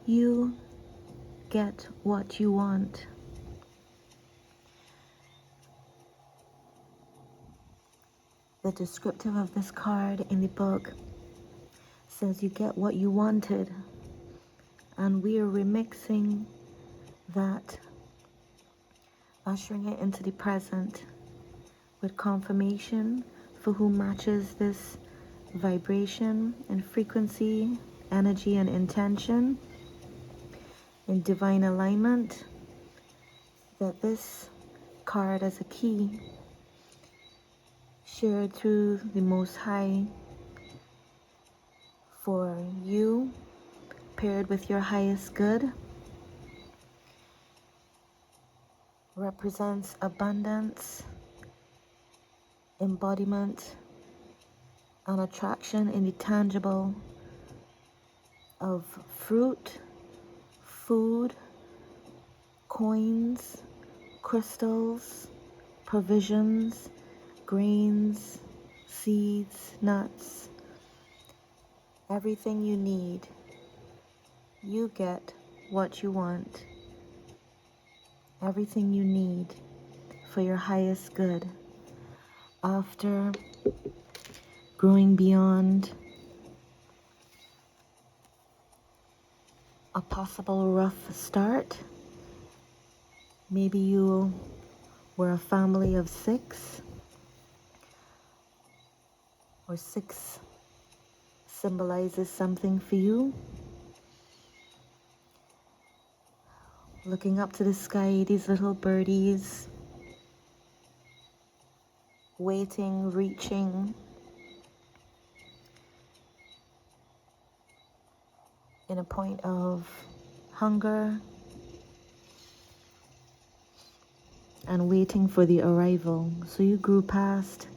You get what you want. The descriptive of this card in the book says you get what you wanted, and we are remixing that, ushering it into the present with confirmation for who matches this vibration and frequency, energy and intention in divine alignment, that this card as a key shared through the Most High for you, paired with your highest good, represents abundance, embodiment, and attraction in the tangible of fruit, food, coins, crystals, provisions, grains, seeds, nuts, everything you need. You get what you want. Everything you need for your highest good. After growing beyond a possible rough start, maybe you were a family of 6, or 6 symbolizes something for you. Looking up to the sky, these little birdies, waiting, reaching, in a point of hunger and waiting for the arrival. So you grew past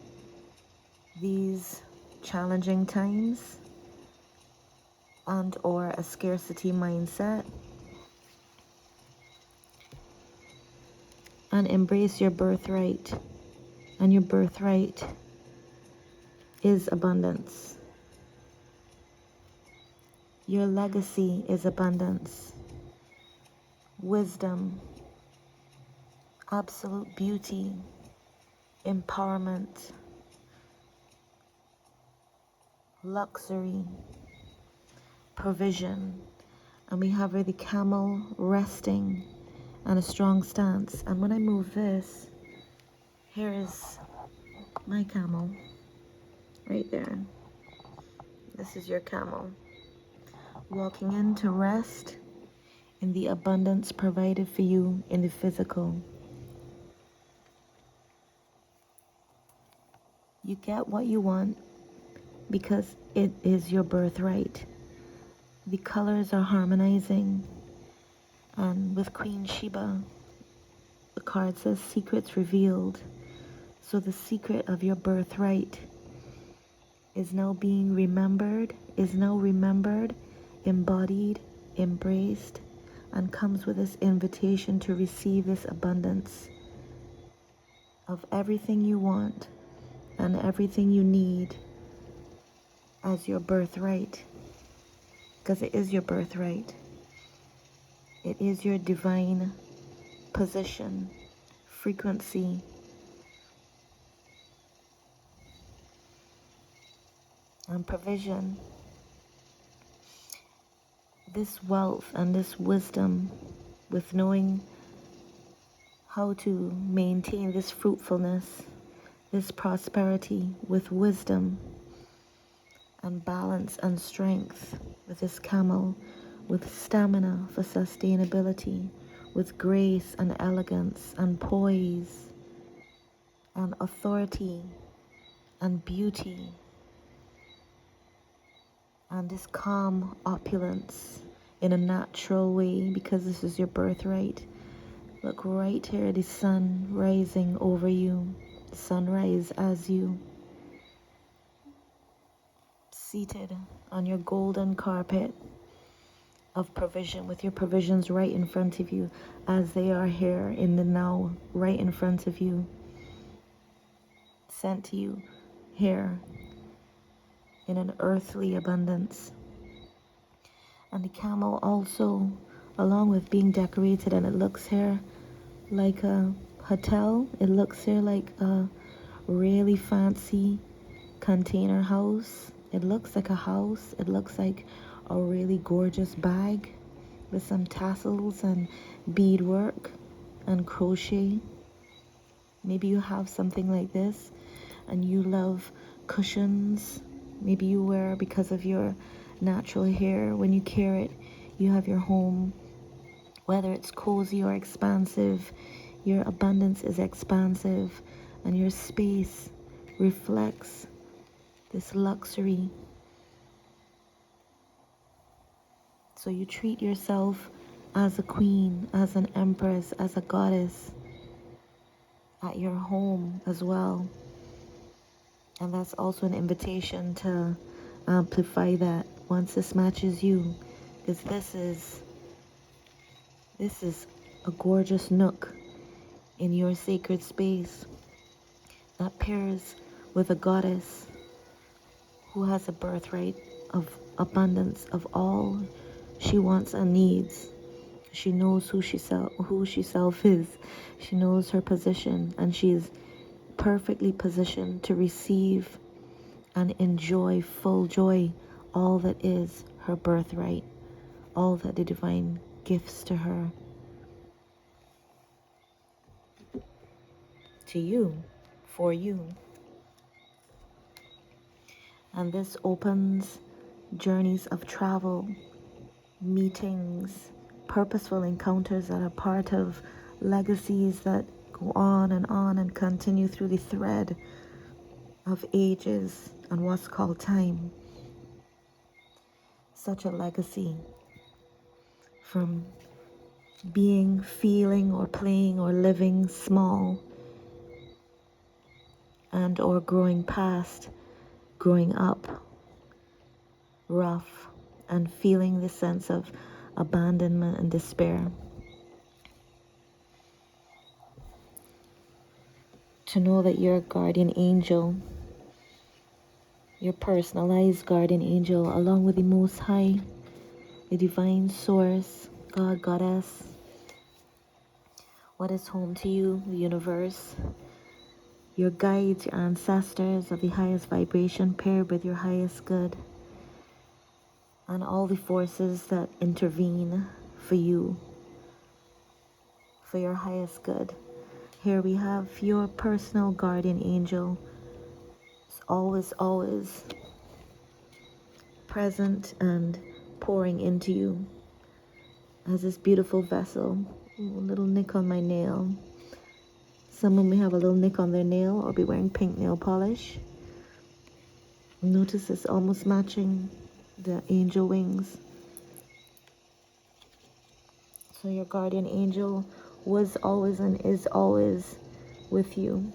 these challenging times and or a scarcity mindset, and embrace your birthright. And your birthright is abundance. Your legacy is abundance, wisdom, absolute beauty, empowerment, luxury, provision. And we have here the camel resting and a strong stance. And when I move this, here is my camel right there. This is your camel walking in to rest in the abundance provided for you in the physical. You get what you want because it is your birthright. The colors are harmonizing, and with Queen Sheba, the card says secrets revealed. So the secret of your birthright is now being remembered, embodied, embraced, and comes with this invitation to receive this abundance of everything you want and everything you need as your birthright, because it is your birthright. It is your divine position, frequency, and provision. This wealth and this wisdom, with knowing how to maintain this fruitfulness, this prosperity with wisdom and balance and strength, with this camel, with stamina for sustainability, with grace and elegance and poise and authority and beauty, and this calm opulence in a natural way, because this is your birthright. Look right here, the sun rising over you, sunrise as you, seated on your golden carpet of provision, with your provisions right in front of you as they are here in the now, right in front of you, sent to you here in an earthly abundance. And the camel also, along with being decorated, and it looks here like a hotel. It looks here like a really fancy container house. It looks like a house. It looks like a really gorgeous bag with some tassels and beadwork and crochet. Maybe you have something like this and you love cushions. Maybe you wear, because of your natural hair, when you care it, you have your home, whether it's cozy or expansive, your abundance is expansive and your space reflects this luxury. So you treat yourself as a queen, as an empress, as a goddess at your home as well. And that's also an invitation to amplify that once this matches you, because this is a gorgeous nook in your sacred space that pairs with a goddess who has a birthright of abundance of all she wants and needs. She knows who she self is. She knows her position, and she is perfectly positioned to receive and enjoy full joy all that is her birthright, all that the divine gifts to her, to you, for you. And this opens journeys of travel, meetings, purposeful encounters that are part of legacies that go on and continue through the thread of ages and what's called time. Such a legacy from being, feeling, or playing, or living small, and or growing past, growing up rough, and feeling the sense of abandonment and despair. To know that your guardian angel, your personalized guardian angel, along with the Most High, the divine source, God, Goddess, what is home to you, the universe, your guides, your ancestors of the highest vibration paired with your highest good, and all the forces that intervene for you, for your highest good. Here we have your personal guardian angel. It's always present and pouring into you as this beautiful vessel. Ooh, a little nick on my nail. Someone may have a little nick on their nail or be wearing pink nail polish. Notice it's almost matching the angel wings. So your guardian angel was always and is always with you,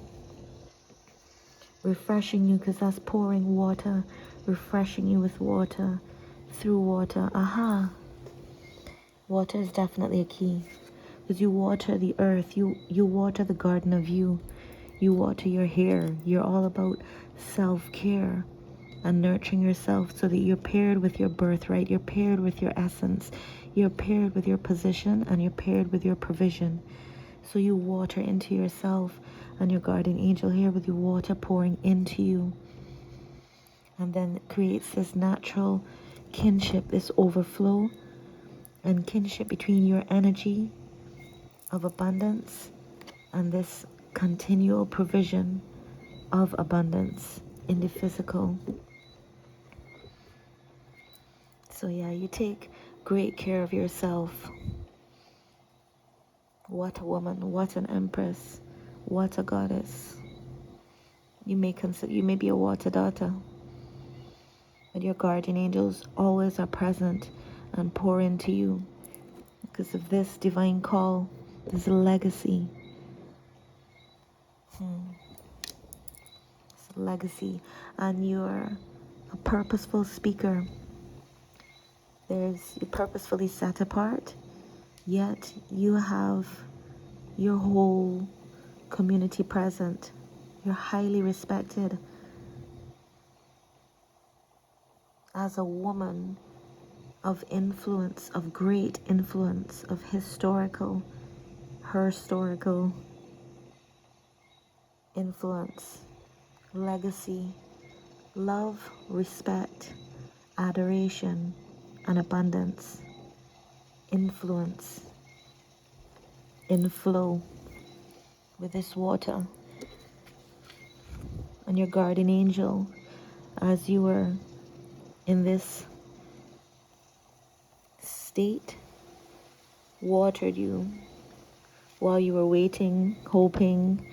refreshing you, because that's pouring water, refreshing you with water, through water. Aha! Water is definitely a key, because you water the earth, you water the garden of you water your hair. You're all about self-care and nurturing yourself so that you're paired with your birthright, you're paired with your essence, you're paired with your position, and you're paired with your provision. So you water into yourself, and your guardian angel here with your water pouring into you, and then it creates this natural kinship, this overflow and kinship between your energy of abundance and this continual provision of abundance in the physical. So yeah, you take great care of yourself. What a woman, what an empress, what a goddess. You may be a water daughter, but your guardian angels always are present and pour into you because of this divine call, this legacy. It's a legacy, and you're a purposeful speaker. You're purposefully set apart, yet you have your whole community present. You're highly respected as a woman of influence, of great influence, of historical, influence, legacy, love, respect, adoration, and abundance, influence, inflow with this water. And your guardian angel, as you were in this state, watered you while you were waiting, hoping,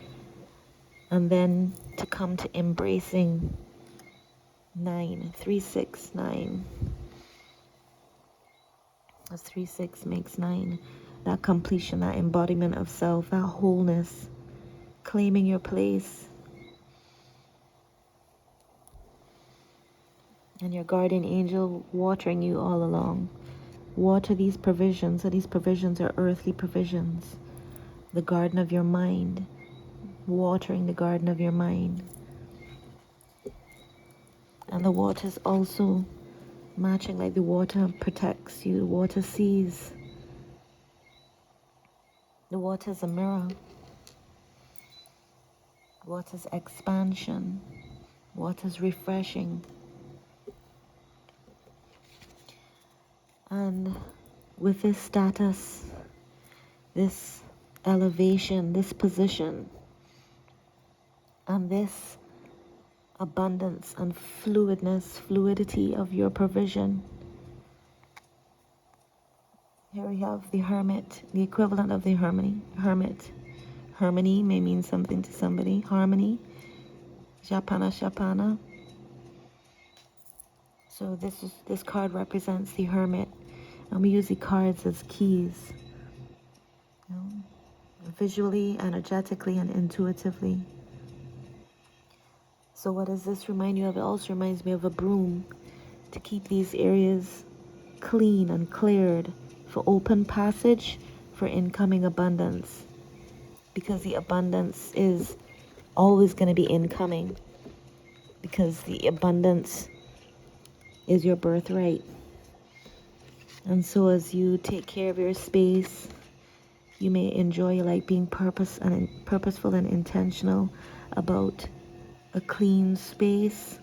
and then to come to embracing 369. As 3-6 makes 9, that completion, that embodiment of self, that wholeness, claiming your place. And your guardian angel watering you all along. Water these provisions, so these provisions are earthly provisions. The garden of your mind, watering the garden of your mind. And the water is also matching, like the water protects you, the water sees. The water is a mirror. Water is expansion. Water is refreshing. And with this status, this elevation, this position, and this abundance and fluidity of your provision. Here we have the hermit, the equivalent of the hermit. Harmony may mean something to somebody. Harmony, Japana. So this card represents the hermit, and we use the cards as keys, you know, visually, energetically, and intuitively. So what does this remind you of? It also reminds me of a broom, to keep these areas clean and cleared for open passage for incoming abundance, because the abundance is always going to be incoming, because the abundance is your birthright. And so as you take care of your space, you may enjoy like being purposeful and intentional about a clean space,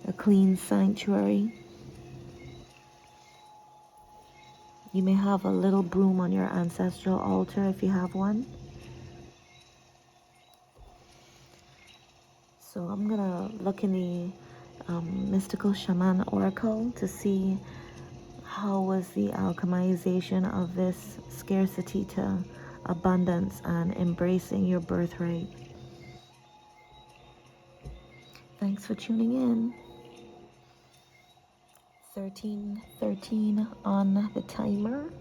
a clean sanctuary. You may have a little broom on your ancestral altar if you have one. So I'm gonna look in the mystical shaman oracle to see how was the alchemization of this scarcity to abundance and embracing your birthright. Thanks for tuning in. 13:13 on the timer.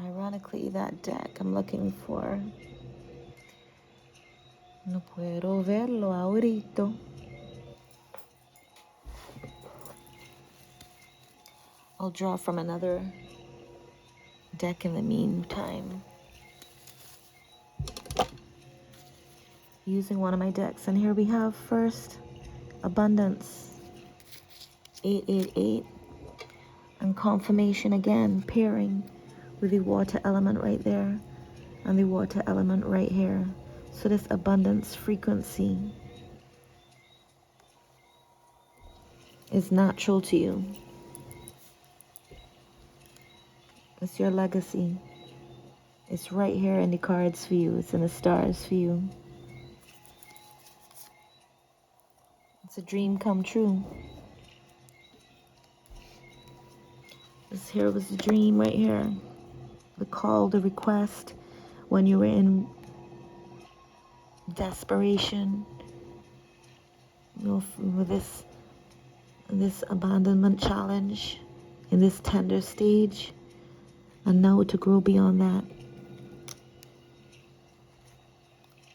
Ironically, that deck I'm looking for. No puedo verlo ahorita. I'll draw from another deck in the meantime, using one of my decks. And here we have first abundance, 888, and confirmation again, pairing with the water element right there and the water element right here. So this abundance frequency is natural to you. It's your legacy. It's right here in the cards for you. It's in the stars for you. It's a dream come true. This here was the dream right here. The call, the request, when you were in desperation, you know, with this abandonment challenge in this tender stage, and now to grow beyond that,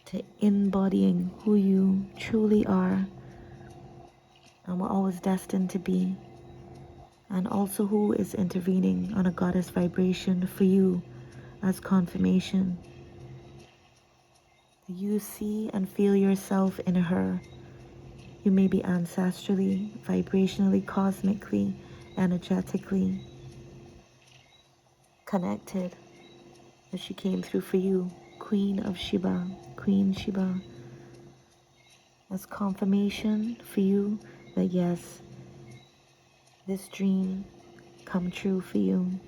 to embodying who you truly are and were always destined to be, and also who is intervening on a goddess vibration for you as confirmation. You see and feel yourself in her. You may be ancestrally, vibrationally, cosmically, energetically connected as she came through for you. Queen of Sheba, Queen Sheba, as confirmation for you that yes, this dream come true for you.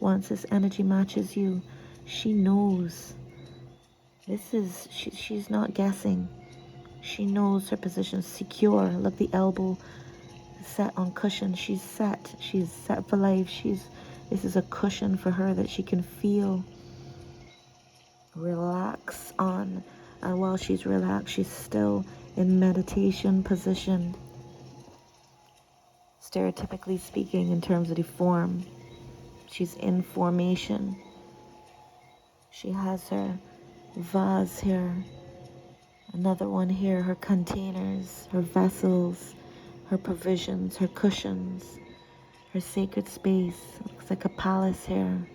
Once this energy matches you, she knows. She's not guessing. She knows her position secure. Look, the elbow set on cushion. She's set. She's set for life. This is a cushion for her that she can feel relax on. And while she's relaxed, she's still in meditation position. Stereotypically speaking, in terms of the form, she's in formation. She has her vase here, another one here, her containers, her vessels, her provisions, her cushions, her sacred space. Looks like a palace here.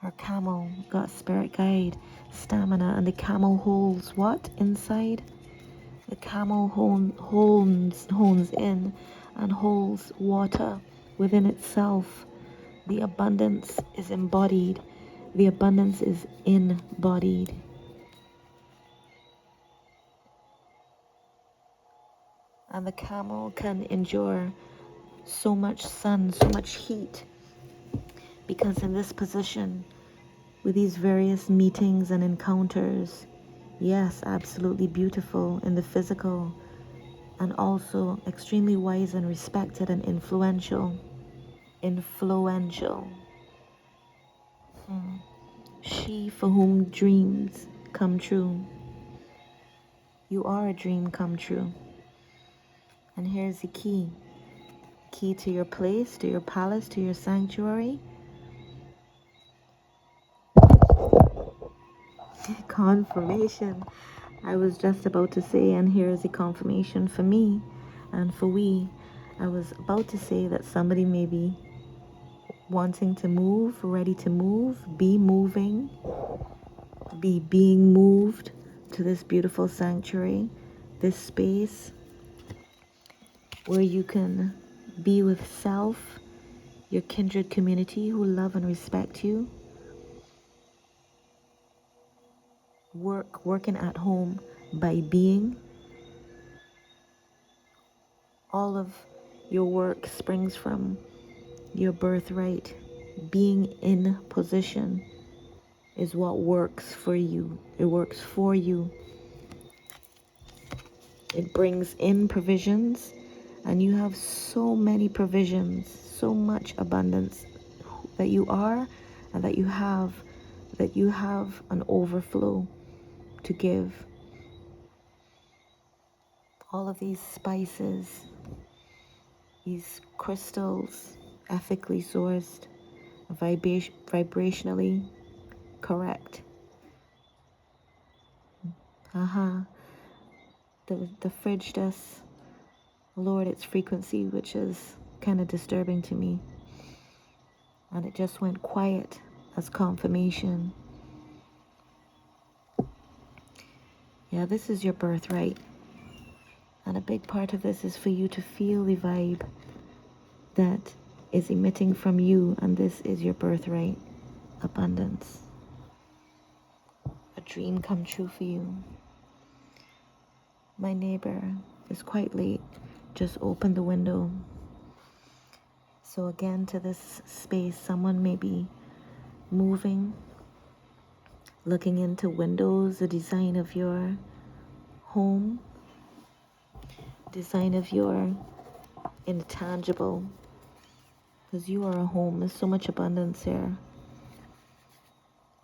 Her camel got spirit guide, stamina, and the camel holds what inside? The camel hones in and holds water within itself. The abundance is embodied. The abundance is embodied. And the camel can endure so much sun, so much heat, because in this position, with these various meetings and encounters, yes, absolutely beautiful in the physical, and also extremely wise and respected and influential. She for whom dreams come true. You are a dream come true. And here's the key. Key to your place, to your palace, to your sanctuary. Confirmation. I was just about to say, and here's the confirmation for me and for we. I was about to say that somebody may be wanting to move, ready to move, be moving, be being moved to this beautiful sanctuary, this space where you can be with self, your kindred community who love and respect you, working at home by being. All of your work springs from your birthright. Being in position is what works for you. It works for you. It brings in provisions, and you have so many provisions, so much abundance that you are and that you have an overflow to give. All of these spices, these crystals, ethically sourced, vibrationally correct. The fridge does lowered its frequency, which is kind of disturbing to me. And it just went quiet as confirmation. Yeah, this is your birthright. And a big part of this is for you to feel the vibe that is emitting from you. And this is your birthright. Abundance. A dream come true for you. My neighbor is quite late. Just opened the window. So again, to this space, someone may be moving, looking into windows, the design of your home, design of your intangible, because you are a home. There's so much abundance here.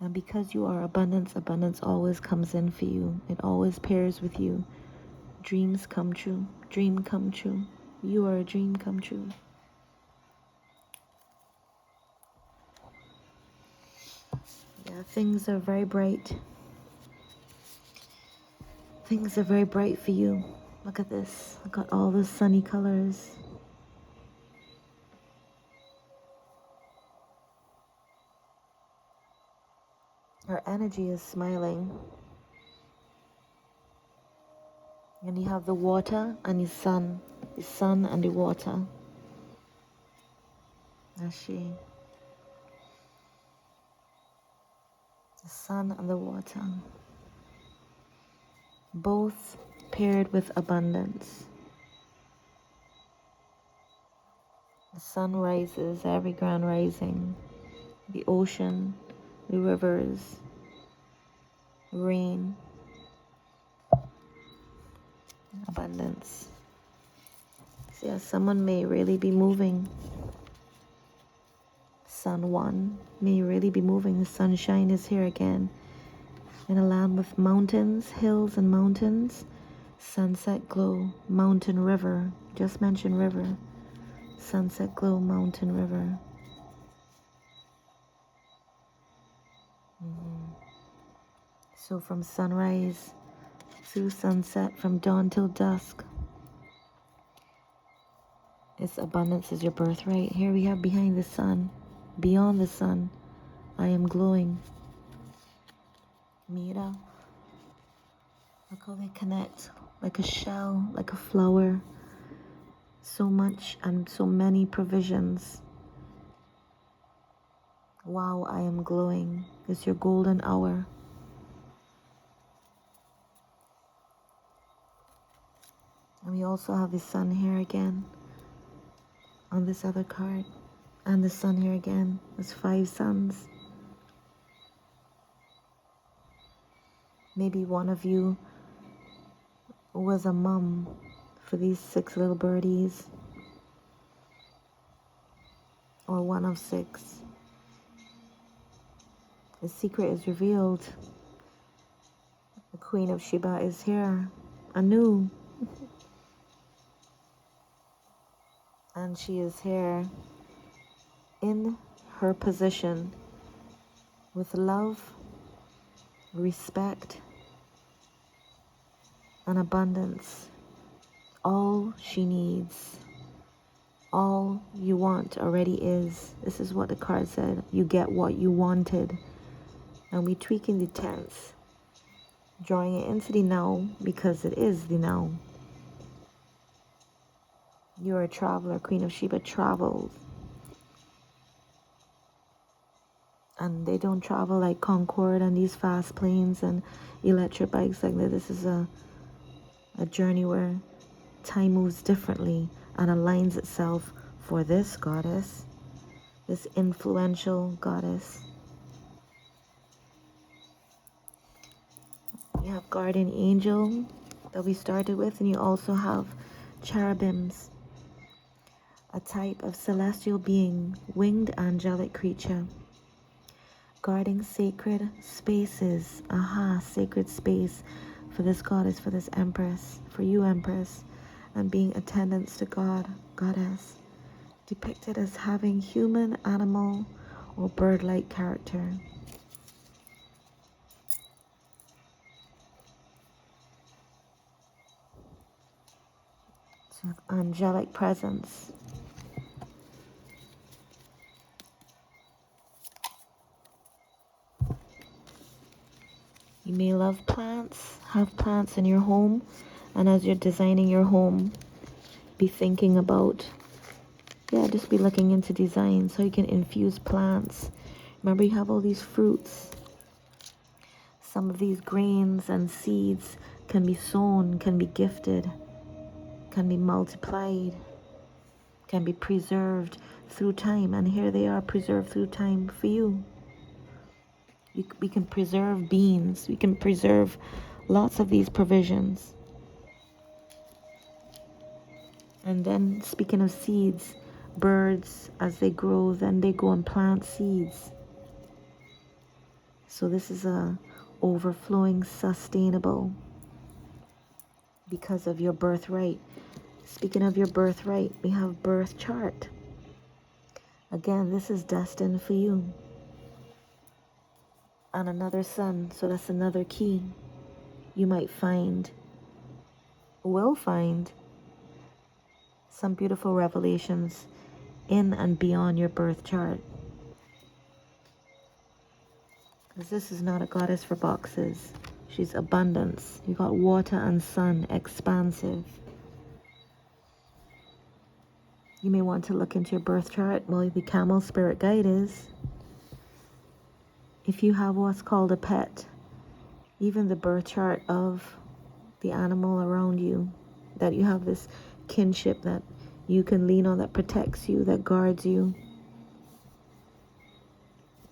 And because you are abundance, abundance always comes in for you. It always pairs with you. Dreams come true. Dream come true. You are a dream come true. Yeah, things are very bright. Things are very bright for you. Look at this. I got all the sunny colors. Her energy is smiling. And you have the water and the sun and the water. That's she. The sun and the water. Both paired with abundance. The sun rises every grand rising. The ocean, the rivers, rain, abundance. So yeah, someone may really be moving. Sun 1 may really be moving. The sunshine is here again. In a land with mountains, hills and mountains. Sunset glow, mountain river. Just mentioned river. Sunset glow, mountain river. So from sunrise through sunset, from dawn till dusk, its abundance is your birthright. Here we have behind the sun, beyond the sun, I am glowing. Mira. Look how they connect, like a shell, like a flower. So much and so many provisions. Wow, I am glowing. It's your golden hour. And we also have the sun here again on this other card. And the sun here again. There's 5 suns. Maybe one of you was a mom for these 6 little birdies. Or one of 6. The secret is revealed. The Queen of Sheba is here. Anu. And she is here in her position with love, respect, and abundance. All she needs, all you want already is. This is what the card said. You get what you wanted. And we tweaking the tense, drawing it into the now because it is the now. You're a traveler. Queen of Sheba travels. And they don't travel like Concorde and these fast planes and electric bikes like that. This is a journey where time moves differently and aligns itself for this goddess, this influential goddess. You have guardian angel that we started with, and you also have cherubims, a type of celestial being, winged angelic creature, guarding sacred spaces. Sacred space for this goddess, for this empress, for you empress, and being attendants to God, goddess, depicted as having human, animal, or bird-like character. So angelic presence. You may love plants, have plants in your home, and as you're designing your home, be thinking about, just be looking into design so you can infuse plants. Remember, you have all these fruits. Some of these grains and seeds can be sown, can be gifted, can be multiplied, can be preserved through time. And here they are, preserved through time for you. We can preserve beans. We can preserve lots of these provisions. And then, speaking of seeds, birds, as they grow, then they go and plant seeds. So this is a overflowing, sustainable, because of your birthright. Speaking of your birthright, we have birth chart. Again, this is destined for you. And another sun, so that's another key. You might will find some beautiful revelations in and beyond your birth chart. Because this is not a goddess for boxes. She's abundance. You got water and sun, expansive. You may want to look into your birth chart. Well, the camel spirit guide is, if you have what's called a pet, even the birth chart of the animal around you, that you have this kinship that you can lean on, that protects you, that guards you,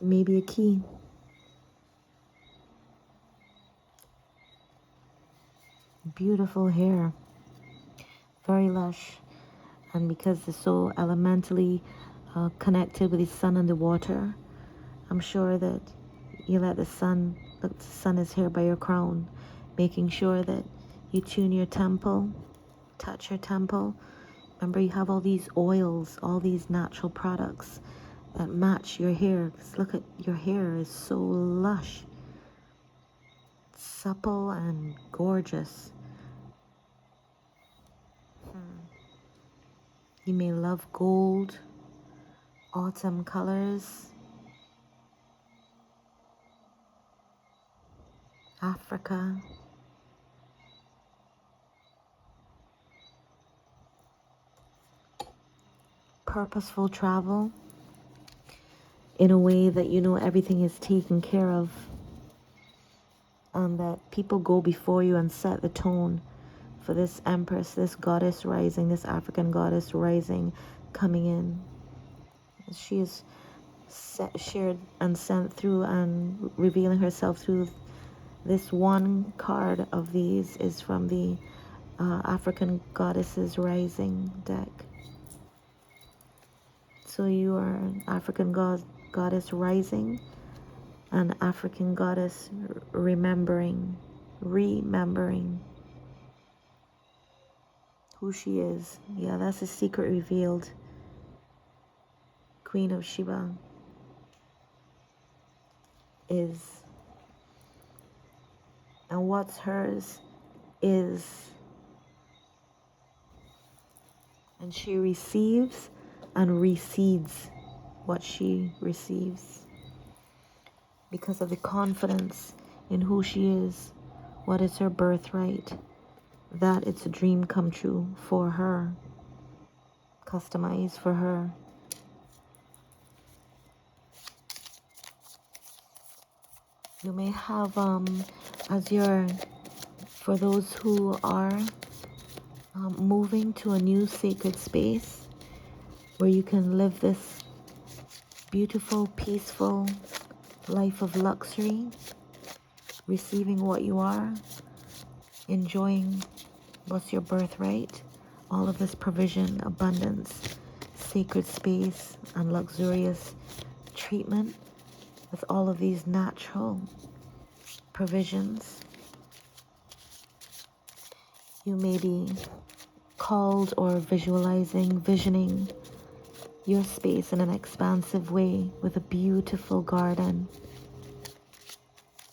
maybe a key. Beautiful hair, very lush, and because it's so elementally connected with the sun and the water, I'm sure that you let the sun, look, the sun is here by your crown, making sure that you tune your temple, touch your temple. Remember, you have all these oils, all these natural products that match your hair. 'Cause look at your hair, is so lush, supple and gorgeous. You may love gold, autumn colors, Africa. Purposeful travel in a way that you know everything is taken care of, and that people go before you and set the tone for this empress, this goddess rising, this African goddess rising, coming in. She is shared and sent through and revealing herself through this one card of these is from the African Goddesses Rising deck. So you are an African goddess rising, an African goddess remembering who she is. Yeah, that's a secret revealed. Queen of Sheba is, and what's hers is, and she receives and recedes what she receives because of the confidence in who she is, what is her birthright, that it's a dream come true for her, customized for her. You may have, for those who are moving to a new sacred space where you can live this beautiful, peaceful life of luxury, receiving what you are, enjoying what's your birthright, all of this provision, abundance, sacred space, and luxurious treatment with all of these natural provisions. You may be called or visioning your space in an expansive way with a beautiful garden,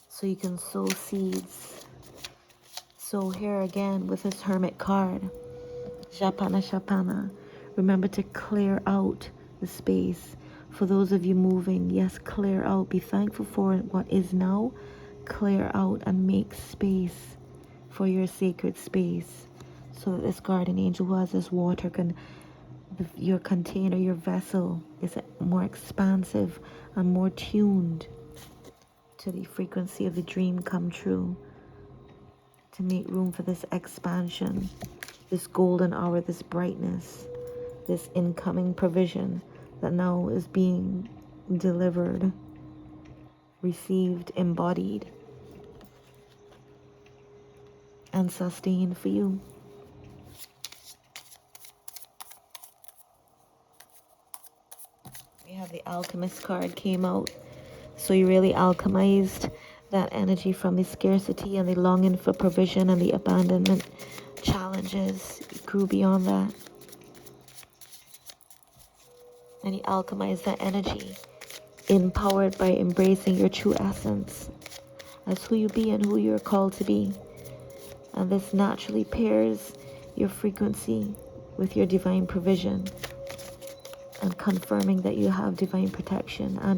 so you can sow seeds. So here again with this hermit card, Japana, remember to clear out the space. For those of you moving, yes, clear out. Be thankful for what is now. Clear out and make space for your sacred space, so that this guardian angel who has this water can, your container, your vessel is more expansive and more tuned to the frequency of the dream come true, to make room for this expansion, this golden hour, this brightness, this incoming provision that now is being delivered, received, embodied, and sustained for you. We have the alchemist card came out. So you really alchemized that energy from the scarcity and the longing for provision and the abandonment challenges. You grew beyond that. And you alchemized that energy, empowered by embracing your true essence as who you be and who you're called to be. And this naturally pairs your frequency with your divine provision and confirming that you have divine protection and